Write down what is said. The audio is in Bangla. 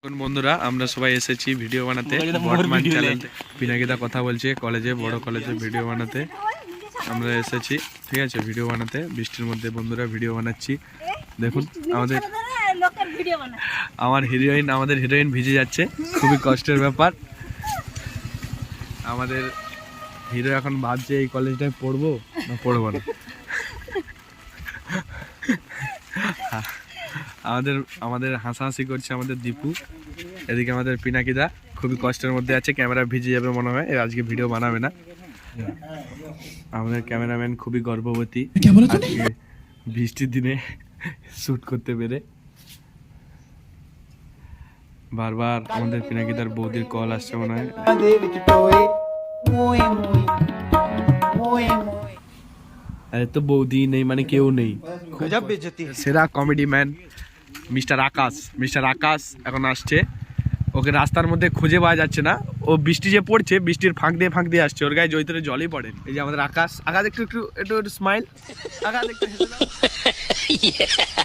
এখন বন্ধুরা আমরা সবাই এসেছি ভিডিও বানাতে। বর্তমান চ্যানেল পিনাকিদা কথা বলছে কলেজে, বড় কলেজে ভিডিও বানাতে আমরা এসেছি। ঠিক আছে, ভিডিও বানাতে বৃষ্টির মধ্যে বন্ধুরা ভিডিও বানাচ্ছি। দেখুন আমাদের হিরোইন ভিজে যাচ্ছে, খুবই কষ্টের ব্যাপার। আমাদের হিরো এখন ভাবছে এই কলেজটায় পড়বো না পড়বো না। আমাদের হাসাহাসি করছে আমাদের দীপু, এদিকে আমাদের পিনাকিদা খুবই কষ্টের মধ্যে আছে, ক্যামেরা ভিজে যাবে মনে হয়, আজকে ভিডিও বানাবে না। আমাদের ক্যামেরাম্যান খুবই গর্ভবতী, আজকে বৃষ্টির দিনে শ্যুট করতে পেরে। বারবার আমাদের পিনাকিদার বৌদির কল আসছে মনে হয়। আরে তো বৌদি নেই মানে কেউ নেই। সেরা কমেডি ম্যান মিস্টার আকাশ এখন আসছে। ওকে রাস্তার মধ্যে খুঁজে পাওয়া যাচ্ছে না, ও বৃষ্টি যে পড়ছে বৃষ্টির ফাঁক দিয়ে আসছে, ওর গায়ে জৈতরে জলই পড়ে। এই যে আমাদের আকাশ একটু স্মাইল, আকাশ একটু